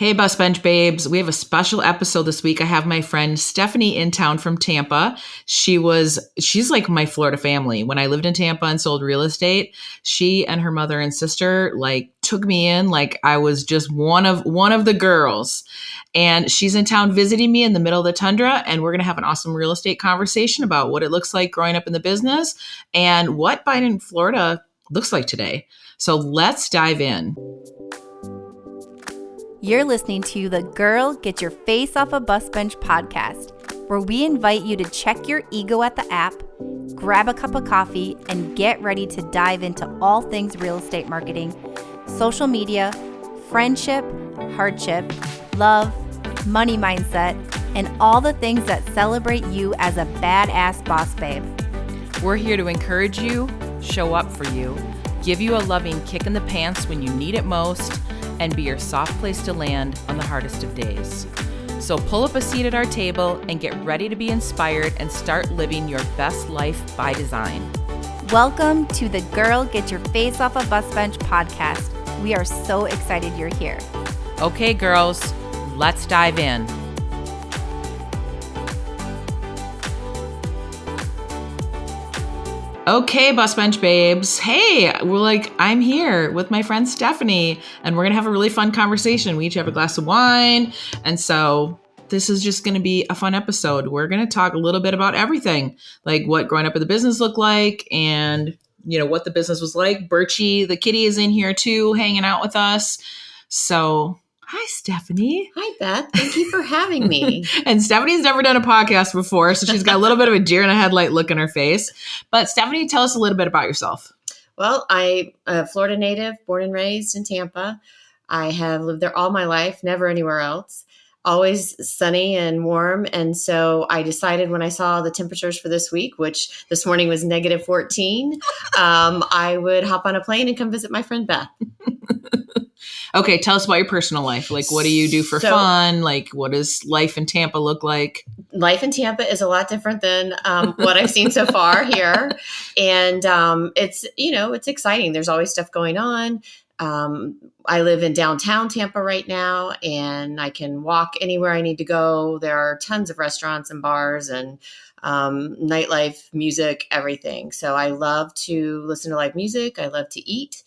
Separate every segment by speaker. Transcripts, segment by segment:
Speaker 1: Hey, Bus Bench Babes. We have a special episode this week. I have my friend Stephanie in town from Tampa. She's like my Florida family. When I lived in Tampa and sold real estate, she and her mother and sister like took me in like I was just one of the girls. And she's in town visiting me in the middle of the tundra, and we're going to have an awesome real estate conversation about what it looks like growing up in the business and what buying in Florida looks like today. So let's dive in.
Speaker 2: You're listening to the Girl Get Your Face Off a Bus Bench podcast, where we invite you to check your ego at the app, grab a cup of coffee, and get ready to dive into all things real estate marketing, social media, friendship, hardship, love, money mindset, and all the things that celebrate you as a badass boss babe.
Speaker 1: We're here to encourage you, show up for you, give you a loving kick in the pants when you need it most, and be your soft place to land on the hardest of days. So pull up a seat at our table and get ready to be inspired and start living your best life by design.
Speaker 2: Welcome to the Girl Get Your Face Off a Bus Bench podcast. We are so excited you're here.
Speaker 1: Okay, girls, let's dive in. Okay, Bus Bench Babes. Hey, I'm here with my friend Stephanie, and we're going to have a really fun conversation. We each have a glass of wine, and so this is just going to be a fun episode. We're going to talk a little bit about everything, like what growing up in the business looked like and, what the business was like. Birchie, the kitty, is in here too, hanging out with us. So hi, Stephanie.
Speaker 3: Hi, Beth. Thank you for having me.
Speaker 1: And Stephanie's never done a podcast before, so she's got a little bit of a deer in a headlight look in her face. But Stephanie, tell us a little bit about yourself.
Speaker 3: Well, I'm a Florida native, born and raised in Tampa. I have lived there all my life, never anywhere else. Always sunny and warm. And so I decided when I saw the temperatures for this week, which this morning was negative 14, I would hop on a plane and come visit my friend Beth.
Speaker 1: Okay, tell us about your personal life. Like, what do you do for fun? Like, what does life in Tampa look like?
Speaker 3: Life in Tampa is a lot different than what I've seen so far here. And it's exciting. There's always stuff going on. I live in downtown Tampa right now, and I can walk anywhere I need to go. There are tons of restaurants and bars and nightlife, music, everything. So I love to listen to live music. I love to eat.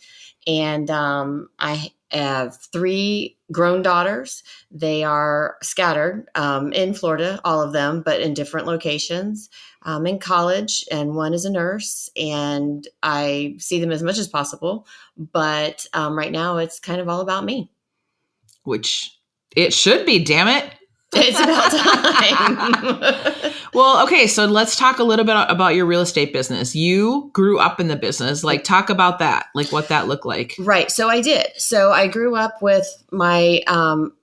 Speaker 3: And I have 3 grown daughters. They are scattered in Florida, all of them, but in different locations, in college, and one is a nurse, and I see them as much as possible. But right now it's kind of all about me.
Speaker 1: Which it should be, damn it.
Speaker 3: It's about time.
Speaker 1: Well, okay, so let's talk a little bit about your real estate business. You grew up in the business. Like, talk about that, like what that looked like.
Speaker 3: Right. So I did. So I grew up with my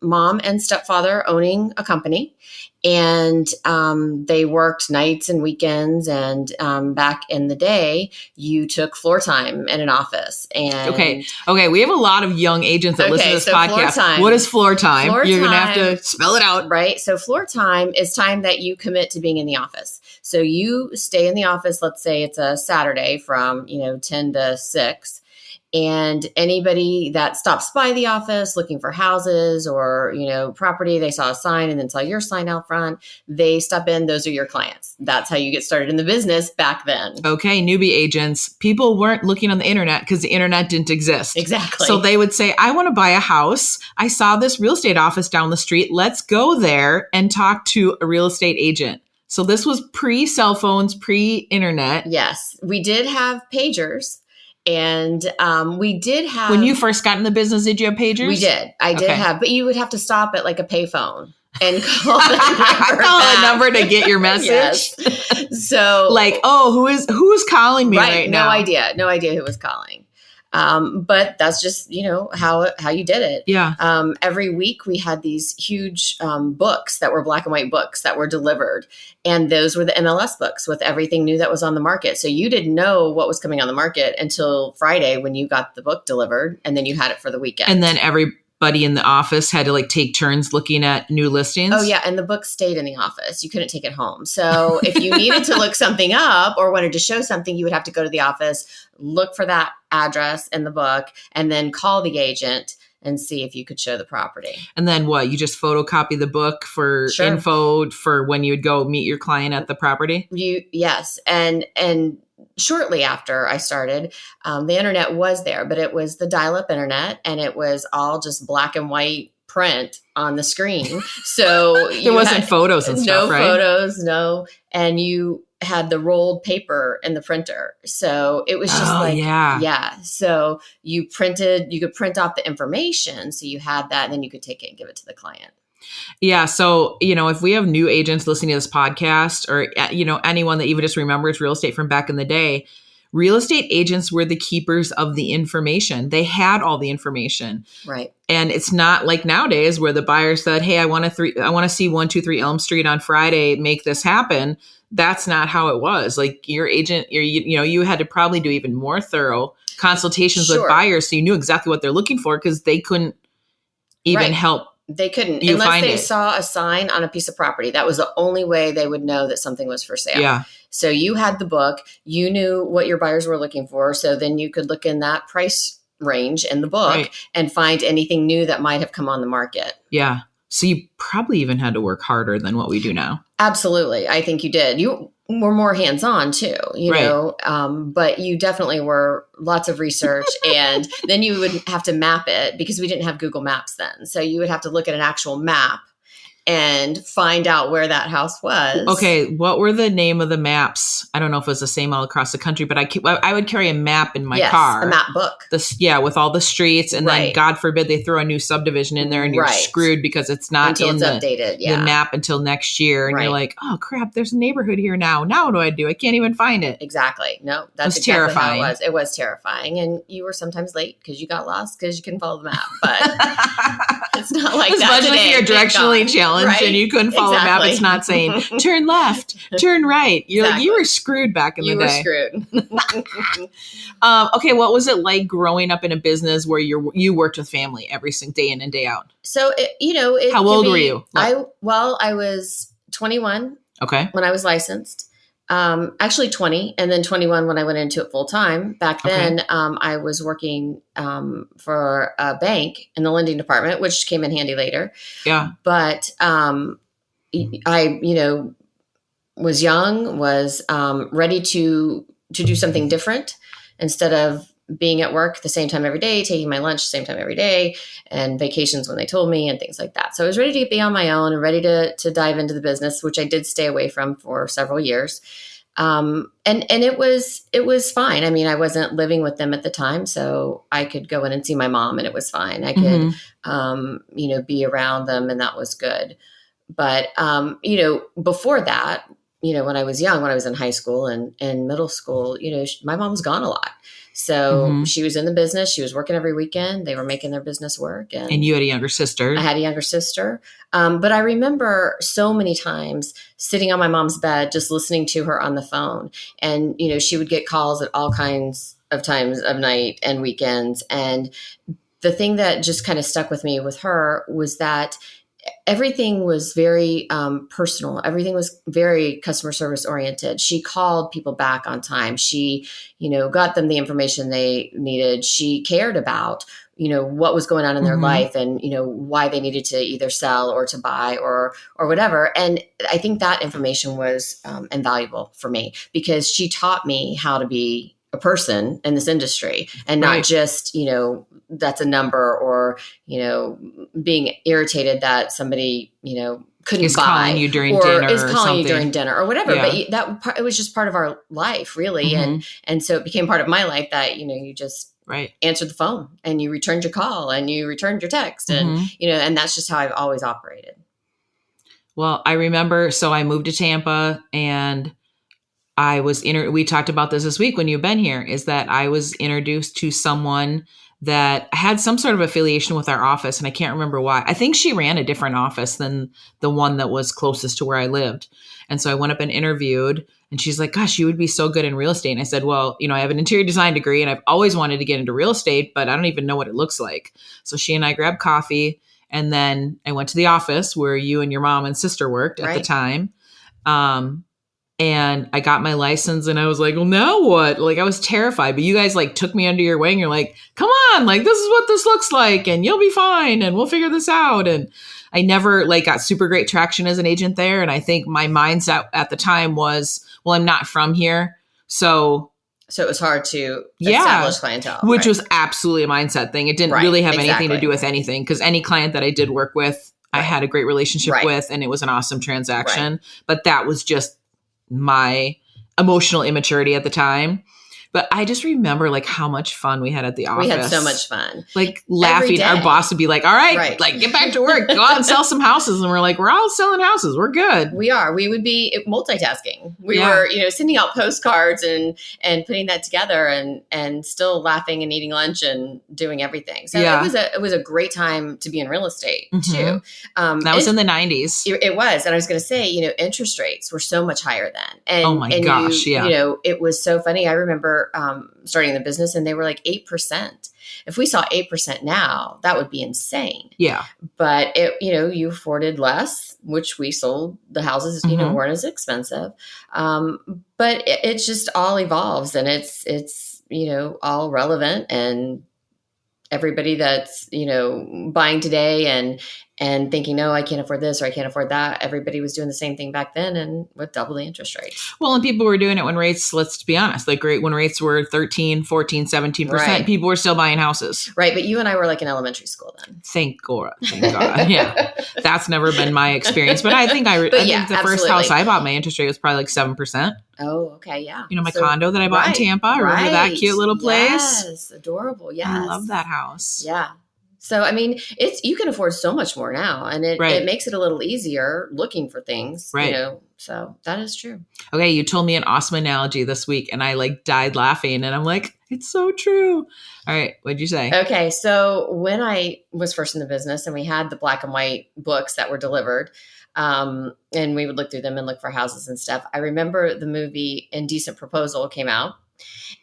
Speaker 3: mom and stepfather owning a company, and they worked nights and weekends. And back in the day, you took floor time in an office. And
Speaker 1: Okay. We have a lot of young agents that listen to this podcast.
Speaker 3: Floor time.
Speaker 1: What is floor time? You're going to have to spell it out.
Speaker 3: Right. So floor time is time that you commit to being in the office. So you stay in the office. Let's say it's a Saturday from 10 to 6. And anybody that stops by the office looking for houses or, property, they saw a sign and then saw your sign out front, they stop in. Those are your clients. That's how you get started in the business back then.
Speaker 1: Okay, newbie agents. People weren't looking on the internet because the internet didn't exist.
Speaker 3: Exactly.
Speaker 1: So they would say, I want to buy a house. I saw this real estate office down the street. Let's go there and talk to a real estate agent. So this was pre-cell phones, pre-internet.
Speaker 3: Yes, we did have pagers. And we did have...
Speaker 1: When you first got in the business, did you have pagers?
Speaker 3: We did. I did have, but you would have to stop at like a payphone and call
Speaker 1: a number to get your message.
Speaker 3: Yes. So
Speaker 1: like, who's calling me right now?
Speaker 3: No idea who was calling. But that's just, how you did it.
Speaker 1: Yeah.
Speaker 3: Every week we had these huge books that were black and white books that were delivered. And those were the MLS books with everything new that was on the market. So you didn't know what was coming on the market until Friday when you got the book delivered, and then you had it for the weekend.
Speaker 1: And then everybody in the office had to take turns looking at new listings.
Speaker 3: Oh yeah. And the book stayed in the office. You couldn't take it home. So if you needed to look something up or wanted to show something, you would have to go to the office, look for that address in the book, and then call the agent and see if you could show the property.
Speaker 1: And then what? You just photocopy the book for info for when you'd go meet your client at the property?
Speaker 3: Yes. And shortly after I started, the internet was there, but it was the dial-up internet, and it was all just black and white print on the screen. So
Speaker 1: there wasn't photos and stuff, right?
Speaker 3: No photos, no. And you had the rolled paper in the printer. So it was just So you could print off the information. So you had that, and then you could take it and give it to the client.
Speaker 1: Yeah. So, if we have new agents listening to this podcast, or, anyone that even just remembers real estate from back in the day, real estate agents were the keepers of the information. They had all the information.
Speaker 3: Right.
Speaker 1: And it's not like nowadays where the buyer said, hey, I want to see 123 Elm Street on Friday, make this happen. That's not how it was. Like your agent, you had to probably do even more thorough consultations with buyers, so you knew exactly what they're looking for, because they couldn't even help.
Speaker 3: They couldn't, unless they saw a sign on a piece of property. That was the only way they would know that something was for sale.
Speaker 1: Yeah.
Speaker 3: So you had the book, you knew what your buyers were looking for. So then you could look in that price range in the book and find anything new that might have come on the market.
Speaker 1: Yeah. So you probably even had to work harder than what we do now.
Speaker 3: Absolutely. I think you did. You were more hands-on too, but you definitely were lots of research, and then you would have to map it, because we didn't have Google Maps then. So you would have to look at an actual map and find out where that house was.
Speaker 1: Okay, what were the name of the maps? I don't know if it was the same all across the country, but I would carry a map in my car.
Speaker 3: A map book.
Speaker 1: With all the streets, and then God forbid they throw a new subdivision in there, and you're screwed because it's not
Speaker 3: updated.
Speaker 1: The map until next year, and you're like, oh crap, there's a neighborhood here now. Now what do I do? I can't even find it.
Speaker 3: Exactly. No, that's exactly terrifying. How it was. It was terrifying, and you were sometimes late because you got lost because you couldn't follow the map. But it's not like that
Speaker 1: today. Especially if you're directionally challenged and you couldn't follow the map. It's not saying turn left, turn right. You're like, you were screwed back in the day.
Speaker 3: You were screwed.
Speaker 1: Okay, what was it like growing up in a business where you worked with family every single day in and day out?
Speaker 3: So
Speaker 1: how old were you?
Speaker 3: I was 21.
Speaker 1: Okay.
Speaker 3: When I was licensed. Actually 20, and then 21 when I went into it full time. Back then, I was working for a bank in the lending department, which came in handy later.
Speaker 1: Yeah.
Speaker 3: But I, was young, was ready to do something different instead of being at work the same time every day, taking my lunch the same time every day, and vacations when they told me, and things like that. So I was ready to be on my own and ready to dive into the business, which I did stay away from for several years. And it was fine. I mean, I wasn't living with them at the time, so I could go in and see my mom, and it was fine. I could, be around them, and that was good. But, before that, when I was young, when I was in high school and middle school, my mom was gone a lot. So she was in the business. She was working every weekend. They were making their business work. And
Speaker 1: you had a younger sister.
Speaker 3: I had a younger sister. But I remember so many times sitting on my mom's bed, just listening to her on the phone. And, she would get calls at all kinds of times of night and weekends. And the thing that just kind of stuck with me with her was that everything was very personal. Everything was very customer service oriented. She called people back on time. She, got them the information they needed. She cared about, what was going on in their life, and, why they needed to either sell or to buy or whatever. And I think that information was invaluable for me, because she taught me how to be a person in this industry, and not just, that's a number, or, being irritated that somebody, couldn't
Speaker 1: is
Speaker 3: buy,
Speaker 1: calling you during dinner,
Speaker 3: is calling
Speaker 1: something.
Speaker 3: you during dinner or whatever.
Speaker 1: Yeah.
Speaker 3: But it was just part of our life, really. And so it became part of my life that, you just answered the phone, and you returned your call, and you returned your text, and, and that's just how I've always operated.
Speaker 1: Well, I remember, so I moved to Tampa, and I was we talked about this week when you've been here, is that I was introduced to someone that had some sort of affiliation with our office, and I can't remember why. I think she ran a different office than the one that was closest to where I lived. And so I went up and interviewed, and she's like, gosh, you would be so good in real estate. And I said, well, I have an interior design degree, and I've always wanted to get into real estate, but I don't even know what it looks like. So she and I grabbed coffee, and then I went to the office where you and your mom and sister worked at the time. And I got my license and I was like, well, now what? Like, I was terrified, but you guys like took me under your wing. You're like, come on, like, this is what this looks like and you'll be fine and we'll figure this out. And I never like got super great traction as an agent there. And I think my mindset at the time was, well, I'm not from here. So
Speaker 3: it was hard to establish clientele.
Speaker 1: Which was absolutely a mindset thing. It didn't really have anything to do with anything, because any client that I did work with, I had a great relationship with, and it was an awesome transaction. But that was just my emotional immaturity at the time. But I just remember like how much fun we had at the office.
Speaker 3: We had so much fun.
Speaker 1: Like laughing. Our boss would be like, all right, like get back to work, go out and sell some houses. And we're like, we're all selling houses. We're good.
Speaker 3: We are. We would be multitasking. We were, sending out postcards and putting that together and still laughing and eating lunch and doing everything. So it was a great time to be in real estate too.
Speaker 1: That was in the 90s.
Speaker 3: It was. And I was going to say, interest rates were so much higher then. And,
Speaker 1: oh my gosh.
Speaker 3: It was so funny. I remember starting the business and they were like 8%. If we saw 8% now, that would be insane.
Speaker 1: Yeah.
Speaker 3: But you afforded less, which we sold the houses, weren't as expensive. But it just all evolves and it's all relevant, and everybody that's, buying today and thinking, no, I can't afford this or I can't afford that. Everybody was doing the same thing back then and with double the interest rates.
Speaker 1: Well, and people were doing it when rates, let's be honest, like when rates were 13, 14, 17%, people were still buying houses.
Speaker 3: Right. But you and I were like in elementary school then.
Speaker 1: Thank God. Yeah. That's never been my experience. But I think I think the first house I bought, my interest rate was probably like 7%.
Speaker 3: Oh, okay. Yeah.
Speaker 1: My condo that I bought in Tampa. Remember that cute little place?
Speaker 3: Yes. Adorable. Yes.
Speaker 1: I love that house.
Speaker 3: Yeah. So, I mean, you can afford so much more now, and it makes it a little easier looking for things, so that is true.
Speaker 1: Okay. You told me an awesome analogy this week and I like died laughing and I'm like, it's so true. All right. What'd you say?
Speaker 3: Okay. So when I was first in the business and we had the black and white books that were delivered, and we would look through them and look for houses and stuff. I remember the movie Indecent Proposal came out.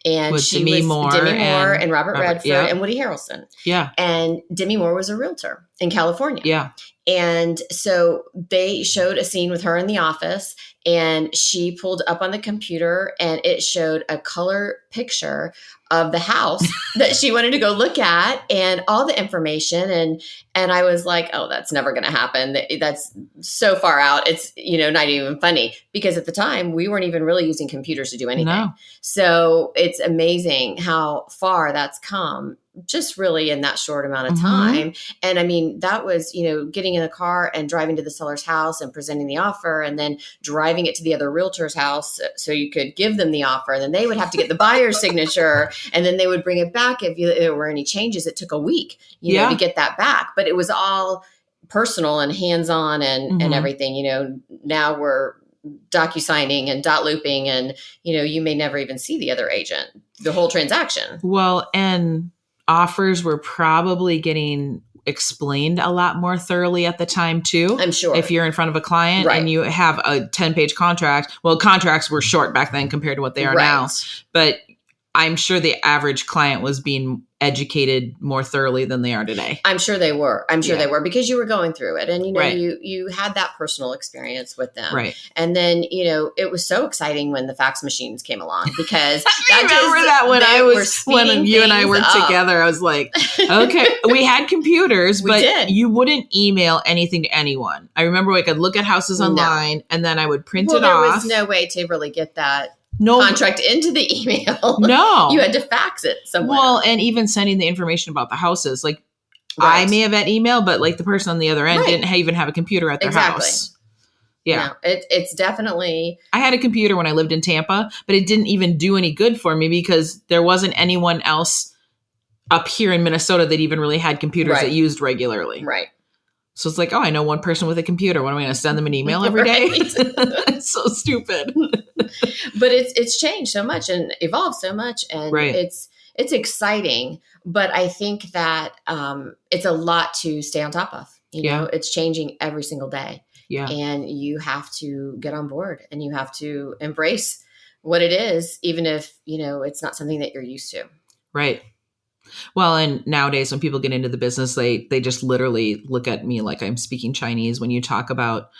Speaker 3: And
Speaker 1: with Demi Moore
Speaker 3: and Robert Redford and Woody Harrelson.
Speaker 1: Yeah.
Speaker 3: And Demi Moore was a realtor in California.
Speaker 1: Yeah.
Speaker 3: And so they showed a scene with her in the office and she pulled up on the computer and it showed a color picture of the house that she wanted to go look at and all the information. And I was like, oh, that's never going to happen. That's so far out. It's, not even funny, because at the time we weren't even really using computers to do anything.
Speaker 1: No.
Speaker 3: So it's amazing how far that's come just really in that short amount of time. And I mean, that was, getting in a car and driving to the seller's house and presenting the offer and then driving it to the other realtor's house so you could give them the offer. And then they would have to get the buyer's signature and then they would bring it back. If there were any changes, it took a week, to get that back. But it was all personal and hands-on and everything. Now we're docu-signing and dot looping and, you may never even see the other agent, the whole transaction.
Speaker 1: Well, and offers were probably getting explained a lot more thoroughly at the time too.
Speaker 3: I'm sure.
Speaker 1: If you're in front of a client and you have a 10-page contract, well, contracts were short back then compared to what they are now, but I'm sure the average client was being educated more thoroughly than they are today.
Speaker 3: I'm sure they were. They were, because you were going through it and, you had that personal experience with them.
Speaker 1: Right.
Speaker 3: And then, it was so exciting when the fax machines came along, because
Speaker 1: I remember that when you and I worked together, I was like, okay, we had computers, but you wouldn't email anything to anyone. I remember I could look at houses online and then I would print it off.
Speaker 3: There was no way to really get that contract into the email.
Speaker 1: No.
Speaker 3: You had to fax it somewhere.
Speaker 1: Well, and even sending the information about the houses. Like, I may have had email, but like the person on the other end didn't even have a computer at their house. Yeah.
Speaker 3: No, it's definitely.
Speaker 1: I had a computer when I lived in Tampa, but it didn't even do any good for me because there wasn't anyone else up here in Minnesota that even really had computers that used regularly.
Speaker 3: Right.
Speaker 1: So it's like, oh, I know one person with a computer. What am I going to send them an email every day? It's so stupid.
Speaker 3: But it's changed so much and evolved so much, and it's exciting. But I think that it's a lot to stay on top of. It's changing every single day. Yeah, and you have to get on board and you have to embrace what it is, even if it's not something that you're used to.
Speaker 1: Right. Well, and nowadays when people get into the business, they just literally look at me like I'm speaking Chinese when you talk about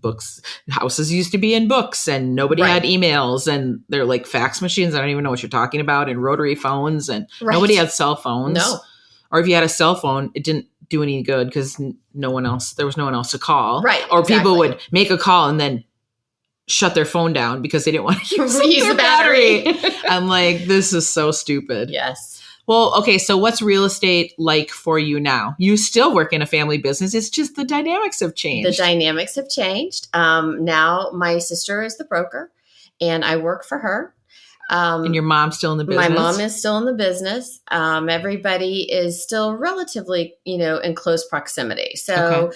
Speaker 1: books, houses used to be in books and nobody had emails and they're like fax machines. I don't even know what you're talking about, and rotary phones, and nobody had cell phones.
Speaker 3: No.
Speaker 1: Or if you had a cell phone, it didn't do any good because there was no one else to call.
Speaker 3: Right.
Speaker 1: Or people would make a call and then shut their phone down because they didn't want to use the battery. I'm like, this is so stupid.
Speaker 3: Yes.
Speaker 1: Well, okay, so what's real estate like for you now? You still work in a family business. It's just the dynamics have changed.
Speaker 3: The dynamics have changed. Now my sister is the broker and I work for her.
Speaker 1: And your mom's still in the business?
Speaker 3: My mom is still in the business. Everybody is still relatively, in close proximity. So,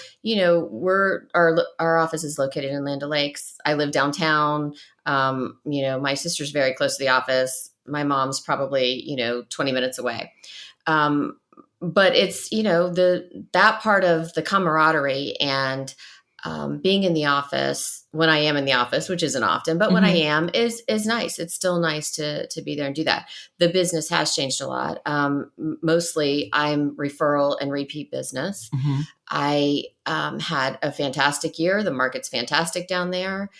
Speaker 3: our office is located in Land O'Lakes. I live downtown. My sister's very close to the office. My mom's probably, 20 minutes away. But it's, that part of the camaraderie and being in the office when I am in the office, which isn't often, but when I am is nice. It's still nice to be there and do that. The business has changed a lot. Mostly I'm referral and repeat business. I had a fantastic year. The market's fantastic down there.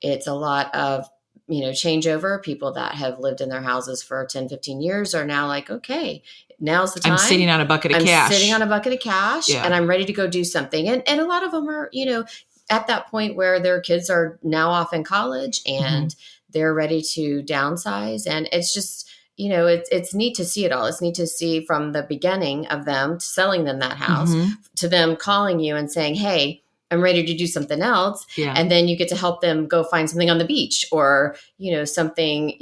Speaker 3: It's a lot of, changeover. People that have lived in their houses for 10, 15 years are now like, okay, now's the time.
Speaker 1: I'm sitting on a bucket of cash.
Speaker 3: And I'm ready to go do something. And a lot of them are, at that point where their kids are now off in college and they're ready to downsize. And it's just, it's neat to see it all. It's neat to see from the beginning of them selling them that house to them calling you and saying, hey, I'm ready to do something else. Yeah. And then you get to help them go find something on the beach or, something,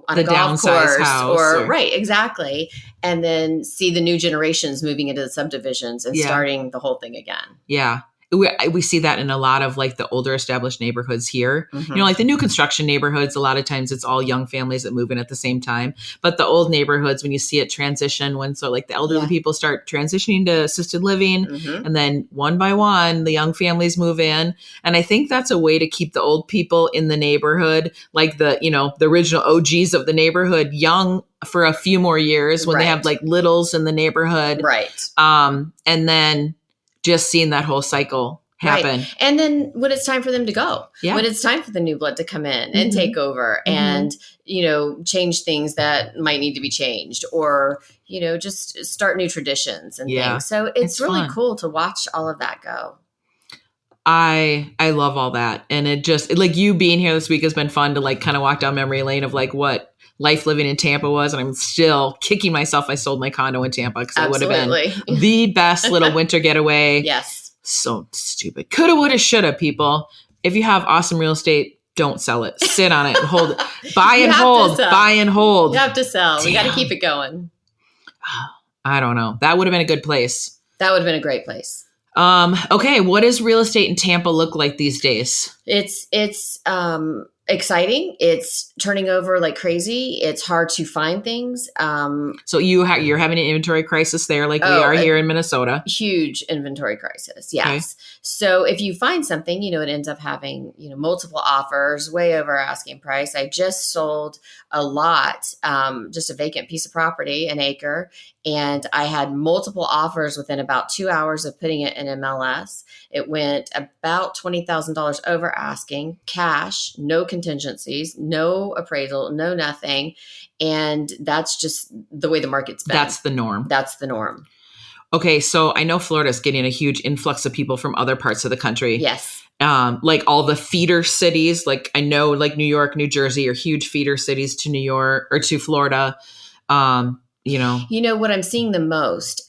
Speaker 3: on a golf course or right. Exactly. And then see the new generations moving into the subdivisions and starting the whole thing again.
Speaker 1: Yeah. We see that in a lot of like the older established neighborhoods here, like the new construction neighborhoods, a lot of times it's all young families that move in at the same time. But the old neighborhoods, when you see it transition, like the elderly people start transitioning to assisted living and then one by one, the young families move in. And I think that's a way to keep the old people in the neighborhood, like the original OGs of the neighborhood young for a few more years when they have like littles in the neighborhood.
Speaker 3: Right.
Speaker 1: And then just seeing that whole cycle happen.
Speaker 3: Right. And then when it's time for them to go, when it's time for the new blood to come in and take over and, change things that might need to be changed or, just start new traditions and things. So it's really fun. Cool to watch all of that go.
Speaker 1: I love all that. And it just like you being here this week has been fun to like kind of walk down memory lane of like what life living in Tampa was. And I'm still kicking myself. I sold my condo in Tampa because it would have been the best little winter getaway.
Speaker 3: Yes.
Speaker 1: So stupid. Coulda, woulda, shoulda, people. If you have awesome real estate, don't sell it. Sit on it and hold it. Buy and hold. Buy and hold.
Speaker 3: You have to sell. Damn. We got to keep it going.
Speaker 1: I don't know. That would have been a good place.
Speaker 3: That would have been a great place.
Speaker 1: Okay. What does real estate in Tampa look like these days?
Speaker 3: It's exciting. It's turning over like crazy. It's hard to find things.
Speaker 1: So you're having an inventory crisis there, like we are here in Minnesota.
Speaker 3: Huge inventory crisis. Yes. Okay. So if you find something, it ends up having, multiple offers way over asking price. I just sold a lot, just a vacant piece of property, an acre. And I had multiple offers within about 2 hours of putting it in MLS. It went about $20,000 over asking, cash, no contingencies, no appraisal, no nothing. And that's just the way the market's been.
Speaker 1: That's the norm.
Speaker 3: That's the norm.
Speaker 1: Okay, so I know Florida's getting a huge influx of people from other parts of the country.
Speaker 3: Yes.
Speaker 1: Like all the feeder cities, like I know like New York, New Jersey are huge feeder cities to New York or to Florida.
Speaker 3: What I'm seeing the most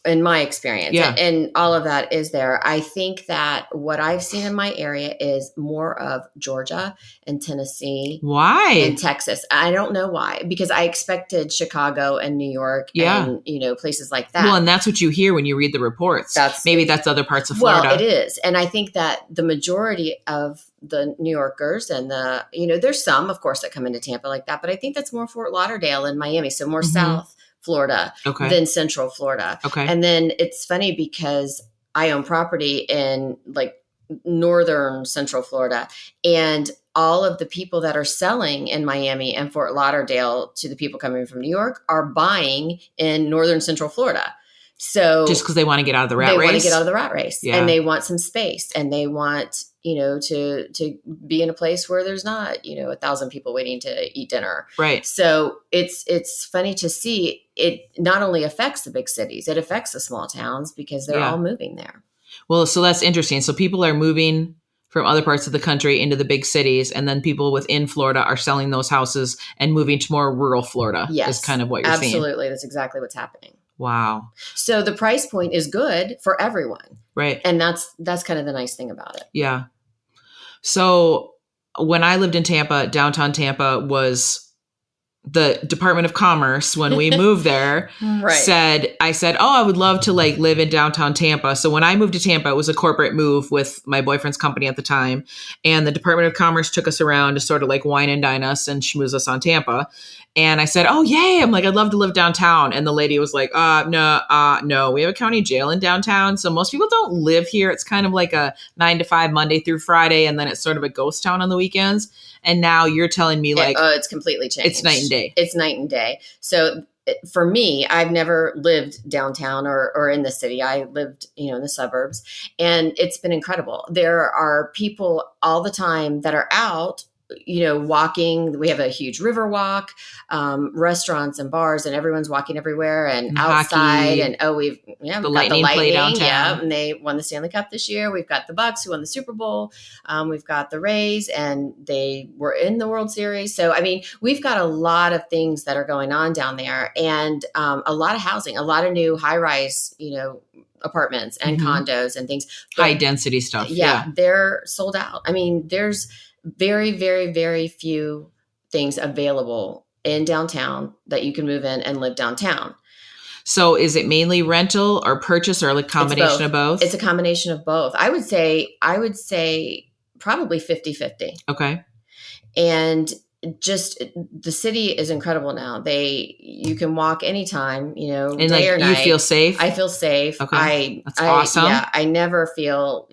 Speaker 3: in my experience and all of that is there. I think that what I've seen in my area is more of Georgia and Tennessee.
Speaker 1: Why?
Speaker 3: And Texas. I don't know why, because I expected Chicago and New York and, places like that.
Speaker 1: Well, and that's what you hear when you read the reports. Maybe that's other parts of Florida.
Speaker 3: Well, it is. And I think that the majority of the New Yorkers and there's some, of course, that come into Tampa like that, but I think that's more Fort Lauderdale and Miami. So more South Florida than Central Florida.
Speaker 1: Okay.
Speaker 3: And then it's funny because I own property in like northern Central Florida, and all of the people that are selling in Miami and Fort Lauderdale to the people coming from New York are buying in northern Central Florida. So
Speaker 1: just because they want to get out of the rat race.
Speaker 3: They want to get out of the rat race,
Speaker 1: Yeah.
Speaker 3: and they want some space, and they want, to be in a place where there's not, 1,000 people waiting to eat dinner.
Speaker 1: Right.
Speaker 3: So it's funny to see it not only affects the big cities, it affects the small towns because they're all moving there.
Speaker 1: Well, so that's interesting. So people are moving from other parts of the country into the big cities, and then people within Florida are selling those houses and moving to more rural Florida.
Speaker 3: Yes,
Speaker 1: is kind of what you're seeing.
Speaker 3: Absolutely. That's exactly what's happening.
Speaker 1: Wow.
Speaker 3: So the price point is good for everyone.
Speaker 1: Right.
Speaker 3: And that's kind of the nice thing about it.
Speaker 1: Yeah. So when I lived in Tampa, downtown Tampa was the Department of Commerce, when we moved there,
Speaker 3: Right.
Speaker 1: I said, oh, I would love to live in downtown Tampa. So when I moved to Tampa, it was a corporate move with my boyfriend's company at the time. And the Department of Commerce took us around to sort of wine and dine us and schmooze us on Tampa. And I said, oh, yay. I'm I'd love to live downtown. And the lady was like, no, we have a county jail in downtown. So most people don't live here. It's kind of like a 9 to 5 Monday through Friday. And then it's sort of a ghost town on the weekends. And now you're telling me
Speaker 3: it's completely changed.
Speaker 1: It's night and day.
Speaker 3: It's night and day. So for me, I've never lived downtown or in the city. I lived, in the suburbs, and it's been incredible. There are people all the time that are out, walking. We have a huge river walk, restaurants and bars, and everyone's walking everywhere and outside.
Speaker 1: Hockey,
Speaker 3: And we've got the Lightning
Speaker 1: play downtown.
Speaker 3: Yeah, and they won the Stanley Cup this year. We've got the Bucks who won the Super Bowl. We've got the Rays, and they were in the World Series. So we've got a lot of things that are going on down there, and a lot of housing, a lot of new high rise, apartments and condos and things.
Speaker 1: High density stuff.
Speaker 3: Yeah, they're sold out. There's very, very, very few things available in downtown that you can move in and live downtown.
Speaker 1: So is it mainly rental or purchase, or a combination of both?
Speaker 3: It's a combination of both. I would say probably 50-50.
Speaker 1: Okay.
Speaker 3: And just the city is incredible now. You can walk anytime, and day or night.
Speaker 1: You feel safe?
Speaker 3: I feel safe.
Speaker 1: Okay. That's awesome.
Speaker 3: Yeah, I never feel,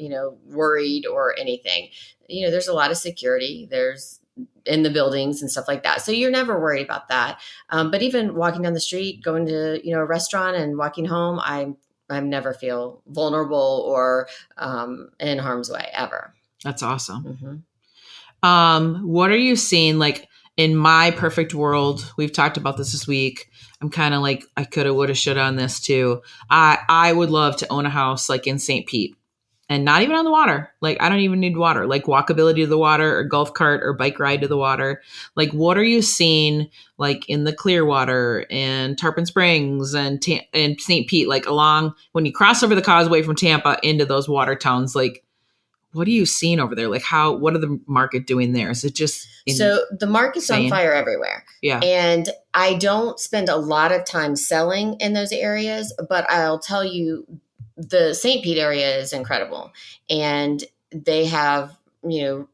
Speaker 3: worried or anything. There's a lot of security. There's in the buildings and stuff like that. So you're never worried about that. But even walking down the street, going to, a restaurant and walking home, I never feel vulnerable or in harm's way ever.
Speaker 1: That's awesome.
Speaker 3: Mm-hmm.
Speaker 1: What are you seeing? In my perfect world, we've talked about this week. I'm kind of I coulda, woulda, shoulda on this too. I would love to own a house in St. Pete. And not even on the water. I don't even need water. Walkability to the water, or golf cart or bike ride to the water. What are you seeing in the Clearwater and Tarpon Springs and St. Pete, along when you cross over the causeway from Tampa into those water towns? What are you seeing over there? What are the market doing there? Is it just
Speaker 3: so the market's on fire everywhere.
Speaker 1: Yeah.
Speaker 3: And I don't spend a lot of time selling in those areas, but I'll tell you, the St. Pete area is incredible, and they have, redone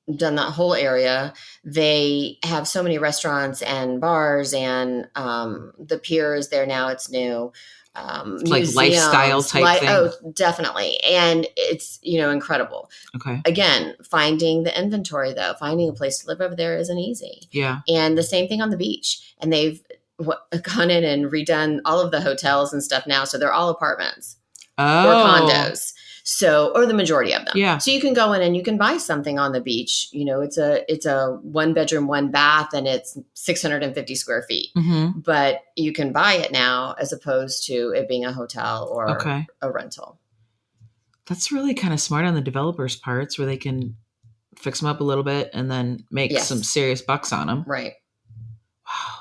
Speaker 3: that whole area. They have so many restaurants and bars, and the pier is there now. It's new.
Speaker 1: Museums, lifestyle type thing.
Speaker 3: Oh, definitely. And it's, incredible.
Speaker 1: Okay.
Speaker 3: Again, finding the inventory though, finding a place to live over there isn't easy.
Speaker 1: Yeah.
Speaker 3: And the same thing on the beach. And they've gone in and redone all of the hotels and stuff now. So they're all apartments or condos. So, or the majority of them.
Speaker 1: Yeah.
Speaker 3: So you can go in and you can buy something on the beach. It's a 1 bedroom, 1 bath, and it's 650 square feet.
Speaker 1: Mm-hmm.
Speaker 3: But you can buy it now as opposed to it being a hotel or a rental.
Speaker 1: That's really kind of smart on the developers' parts, where they can fix them up a little bit and then make some serious bucks on them.
Speaker 3: Right.
Speaker 1: Wow.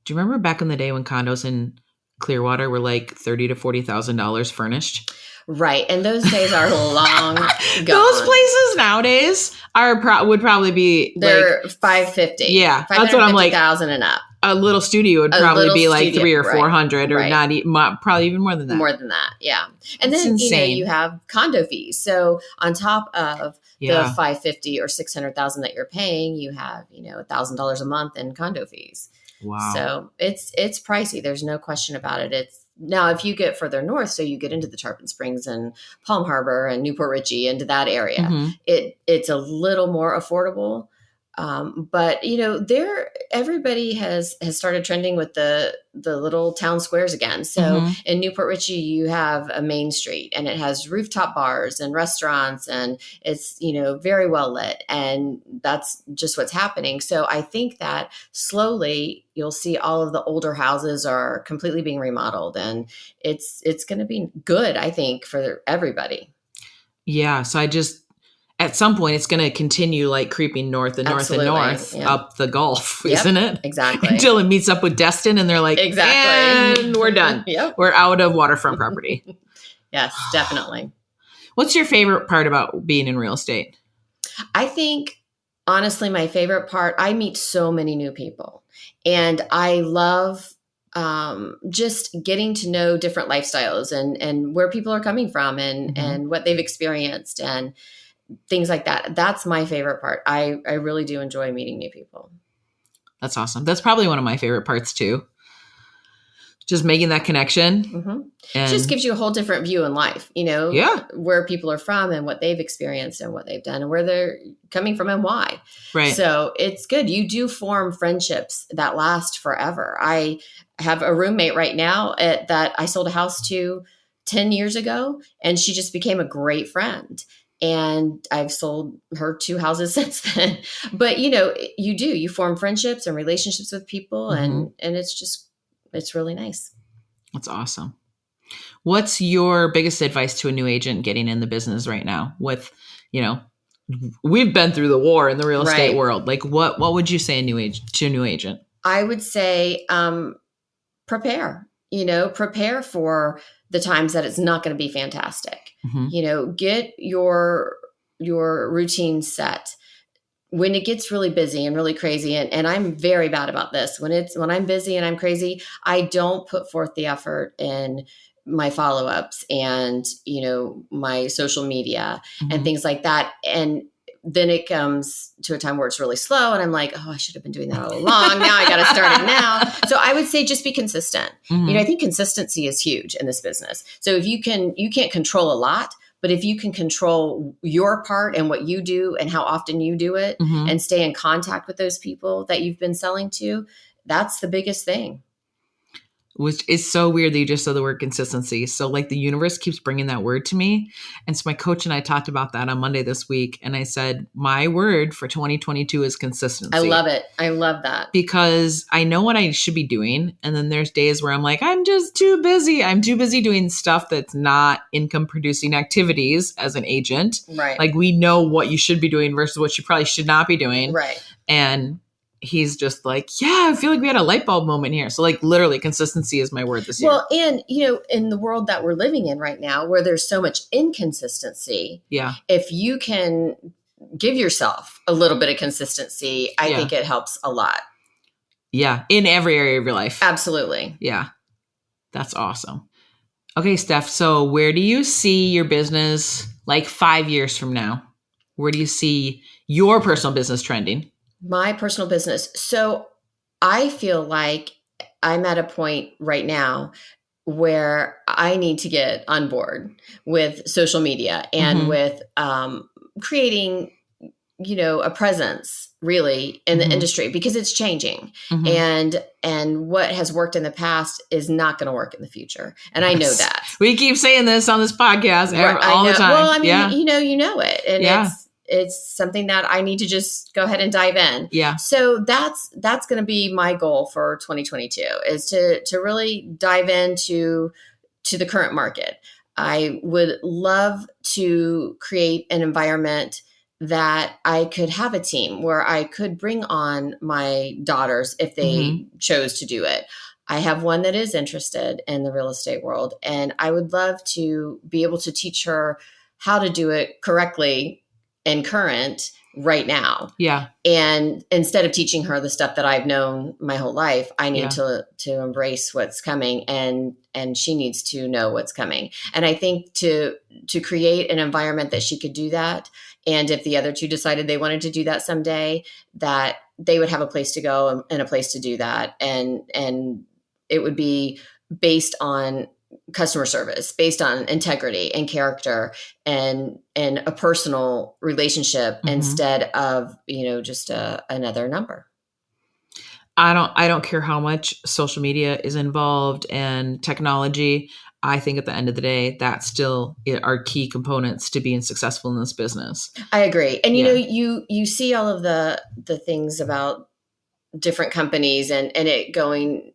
Speaker 1: Do you remember back in the day when condos in Clearwater were $30,000 to $40,000 furnished?
Speaker 3: Right. And those days are long gone.
Speaker 1: Those places nowadays would probably be
Speaker 3: they're $550.
Speaker 1: Yeah. That's what I'm
Speaker 3: $550,000 and up.
Speaker 1: A little studio would probably be $300 or $400 or not probably even more than that.
Speaker 3: More than that. Yeah. And then,
Speaker 1: insane.
Speaker 3: You have condo fees. So on top of the $550,000 or $600,000 that you're paying, you have, $1,000 a month in condo fees.
Speaker 1: Wow.
Speaker 3: So it's pricey. There's no question about it. Now, if you get further north, so you get into the Tarpon Springs and Palm Harbor and Newport Richey, into that area,
Speaker 1: mm-hmm.
Speaker 3: it's a little more affordable. But everybody has started trending with the little town squares again. So in Newport Richey, you have a main street, and it has rooftop bars and restaurants, and it's very well lit, and that's just what's happening. So I think that slowly you'll see all of the older houses are completely being remodeled, and it's going to be good, I think, for everybody.
Speaker 1: Yeah. So at some point, it's going to continue like creeping north and north and north up the Gulf, isn't it?
Speaker 3: Exactly.
Speaker 1: Until it meets up with Destin, and they're like,
Speaker 3: exactly,
Speaker 1: and we're done.
Speaker 3: Yep.
Speaker 1: We're out of waterfront property.
Speaker 3: Yes, definitely.
Speaker 1: What's your favorite part about being in real estate?
Speaker 3: I think, honestly, my favorite part, I meet so many new people, and I love just getting to know different lifestyles and where people are coming from and what they've experienced and things like that. That's my favorite part. I really do enjoy meeting new people.
Speaker 1: That's awesome. That's probably one of my favorite parts too. Just making that connection.
Speaker 3: It just gives you a whole different view in life, where people are from and what they've experienced and what they've done and where they're coming from and why.
Speaker 1: Right.
Speaker 3: So it's good. You do form friendships that last forever. I have a roommate right now that I sold a house to 10 years ago, and she just became a great friend. And I've sold her 2 houses since then. But, you form friendships and relationships with people, and it's really nice.
Speaker 1: That's awesome. What's your biggest advice to a new agent getting in the business right now with, we've been through the war in the real estate world. Like what would you say to a new agent?
Speaker 3: I would say, prepare, prepare for the times that it's not going to be fantastic. Get your routine set. When it gets really busy and really crazy, and I'm very bad about this, when I'm busy and I'm crazy, I don't put forth the effort in my follow-ups and, my social media and things like that. And then it comes to a time where it's really slow, and I'm like, oh, I should have been doing that all along. Now I got to start it now. So I would say just be consistent. I think consistency is huge in this business. So if you can't control a lot, but if you can control your part and what you do and how often you do it and stay in contact with those people that you've been selling to, that's the biggest thing.
Speaker 1: Which is so weird that you just said the word consistency. So like the universe keeps bringing that word to me. And so my coach and I talked about that on Monday this week. And I said, my word for 2022 is consistency.
Speaker 3: I love it. I love that.
Speaker 1: Because I know what I should be doing. And then there's days where I'm like, I'm just too busy. I'm too busy doing stuff that's not income producing activities as an agent.
Speaker 3: Right.
Speaker 1: Like we know what you should be doing versus what you probably should not be doing.
Speaker 3: Right.
Speaker 1: And he's just like, yeah, I feel like we had a light bulb moment here. So like literally consistency is my word this year.
Speaker 3: Well, and in the world that we're living in right now, where there's so much inconsistency, if you can give yourself a little bit of consistency, I think it helps a lot.
Speaker 1: Yeah. In every area of your life.
Speaker 3: Absolutely.
Speaker 1: Yeah. That's awesome. Okay, Steph. So where do you see your business like 5 years from now? Where do you see your personal business trending?
Speaker 3: My personal business. So I feel like I'm at a point right now where I need to get on board with social media and with creating, a presence really in the industry, because it's changing and what has worked in the past is not going to work in the future. And I know that.
Speaker 1: We keep saying this on this podcast all the time.
Speaker 3: Well, I mean, you know it. And it's something that I need to just go ahead and dive in.
Speaker 1: Yeah.
Speaker 3: So that's going to be my goal for 2022 is to really dive into the current market. I would love to create an environment that I could have a team where I could bring on my daughters if they chose to do it. I have one that is interested in the real estate world, and I would love to be able to teach her how to do it correctly and current right now.
Speaker 1: Yeah.
Speaker 3: And instead of teaching her the stuff that I've known my whole life, I need to embrace what's coming, and she needs to know what's coming. And I think to create an environment that she could do that. And if the other two decided they wanted to do that someday, that they would have a place to go and a place to do that. And it would be based on customer service based on integrity and character and a personal relationship instead of, just another number.
Speaker 1: I don't care how much social media is involved and technology. I think at the end of the day, that's still are key components to being successful in this business.
Speaker 3: I agree. And, you see all of the things about different companies and it going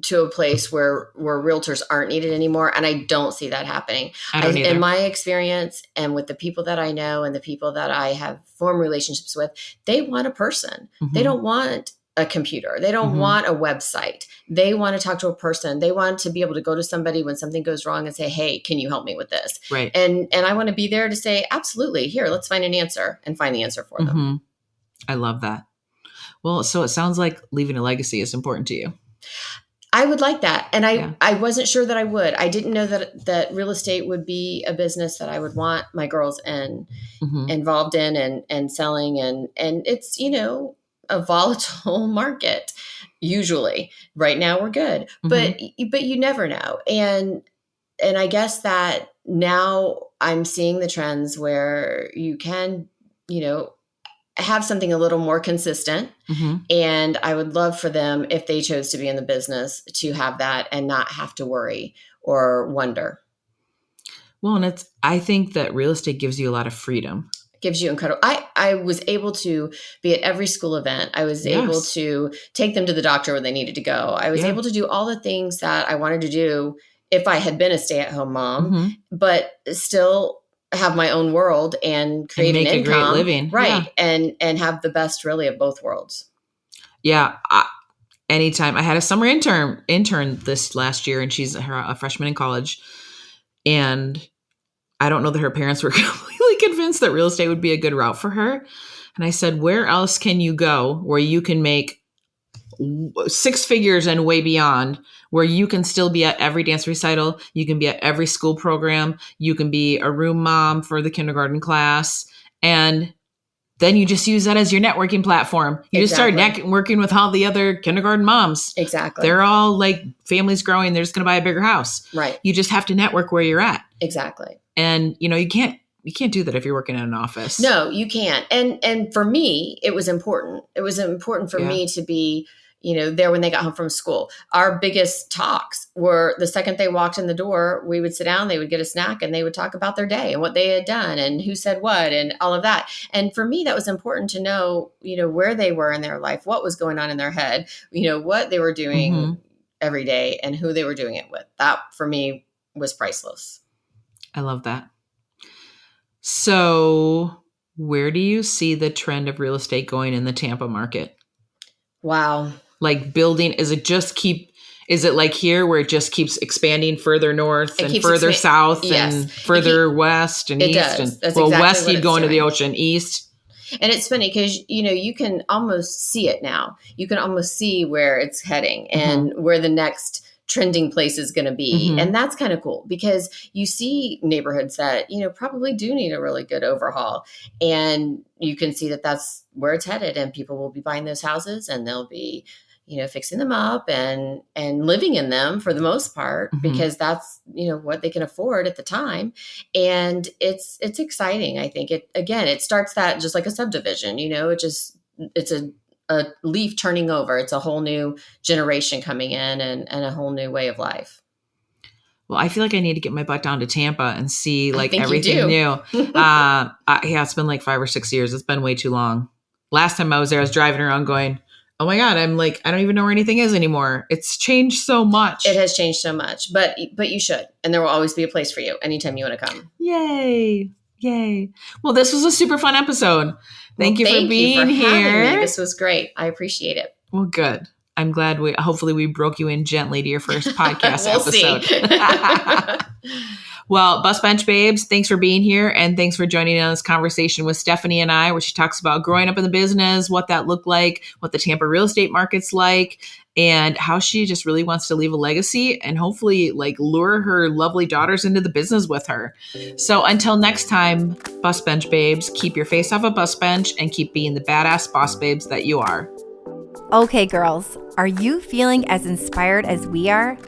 Speaker 3: to a place where realtors aren't needed anymore. And I don't see that happening. In my experience and with the people that I know and the people that I have formed relationships with, they want a person. They don't want a computer. They don't want a website. They want to talk to a person. They want to be able to go to somebody when something goes wrong and say, hey, can you help me with this?
Speaker 1: Right.
Speaker 3: And I want to be there to say, absolutely, here, let's find an answer and find the answer for them.
Speaker 1: I love that. Well, so it sounds like leaving a legacy is important to you.
Speaker 3: I would like that. And I wasn't sure that I would. I didn't know that real estate would be a business that I would want my girls involved in and selling. And it's, a volatile market usually. Right now we're good, but you never know. And I guess that now I'm seeing the trends where you can, have something a little more consistent. And I would love for them, if they chose to be in the business, to have that and not have to worry or wonder.
Speaker 1: Well, and I think that real estate gives you a lot of freedom.
Speaker 3: Gives you incredible. I was able to be at every school event. I was able to take them to the doctor when they needed to go. I was able to do all the things that I wanted to do if I had been a stay-at-home mom, but still have my own world and create an income,
Speaker 1: a great living.
Speaker 3: Right. Yeah. And have the best really of both worlds.
Speaker 1: Yeah. Anytime I had a summer intern this last year, and she's a freshman in college, and I don't know that her parents were completely convinced that real estate would be a good route for her. And I said, where else can you go where you can make 6 figures and way beyond, where you can still be at every dance recital, you can be at every school program, you can be a room mom for the kindergarten class, and then you just use that as your networking platform. You just start working with all the other kindergarten moms.
Speaker 3: Exactly.
Speaker 1: They're all like, families growing, they're just going to buy a bigger house.
Speaker 3: Right.
Speaker 1: You just have to network where you're at.
Speaker 3: Exactly.
Speaker 1: And you can't do that if you're working in an office.
Speaker 3: No, you can't. And for me, it was important. It was important for me to be, there when they got home from school. Our biggest talks were the second they walked in the door, we would sit down, they would get a snack, and they would talk about their day and what they had done and who said what and all of that. And for me, that was important to know, where they were in their life, what was going on in their head, what they were doing every day and who they were doing it with. That for me was priceless.
Speaker 1: I love that. So where do you see the trend of real estate going in the Tampa market?
Speaker 3: Wow.
Speaker 1: Like building, is it like here where it just keeps expanding further north and further south and further west and east?
Speaker 3: Does.
Speaker 1: And
Speaker 3: That's exactly
Speaker 1: west
Speaker 3: what
Speaker 1: you'd go into
Speaker 3: doing.
Speaker 1: The ocean, east.
Speaker 3: And it's funny because, you can almost see it now. You can almost see where it's heading and where the next trending place is going to be. And that's kind of cool because you see neighborhoods that, probably do need a really good overhaul. And you can see that that's where it's headed, and people will be buying those houses and they'll be, fixing them up and living in them for the most part, because that's, what they can afford at the time. And it's exciting. I think it starts that just like a subdivision, it's a leaf turning over. It's a whole new generation coming in and a whole new way of life.
Speaker 1: Well, I feel like I need to get my butt down to Tampa and see everything new. It's been like 5 or 6 years. It's been way too long. Last time I was there, I was driving around going, oh my God, I'm like, I don't even know where anything is anymore. It's changed so much.
Speaker 3: It has changed so much, but you should. And there will always be a place for you anytime you want to come.
Speaker 1: Yay. Well, this was a super fun episode. Thank you for being here.
Speaker 3: Having me. This was great. I appreciate it.
Speaker 1: Well, good. I'm glad hopefully we broke you in gently to your first podcast episode.
Speaker 3: See.
Speaker 1: Well, Bus Bench Babes, thanks for being here. And thanks for joining in this conversation with Stephanie and I, where she talks about growing up in the business, what that looked like, what the Tampa real estate market's like, and how she just really wants to leave a legacy and hopefully lure her lovely daughters into the business with her. So until next time, Bus Bench Babes, keep your face off a bus bench and keep being the badass boss babes that you are.
Speaker 2: Okay, girls, are you feeling as inspired as we are?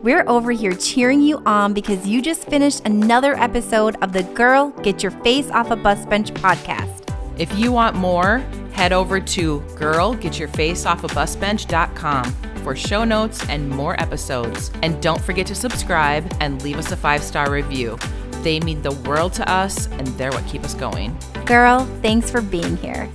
Speaker 2: We're over here cheering you on because you just finished another episode of the Girl, Get Your Face Off a Bus Bench podcast.
Speaker 1: If you want more, head over to girlgetyourfaceoffabusbench.com for show notes and more episodes. And don't forget to subscribe and leave us a 5-star review. They mean the world to us, and they're what keep us going.
Speaker 2: Girl, thanks for being here.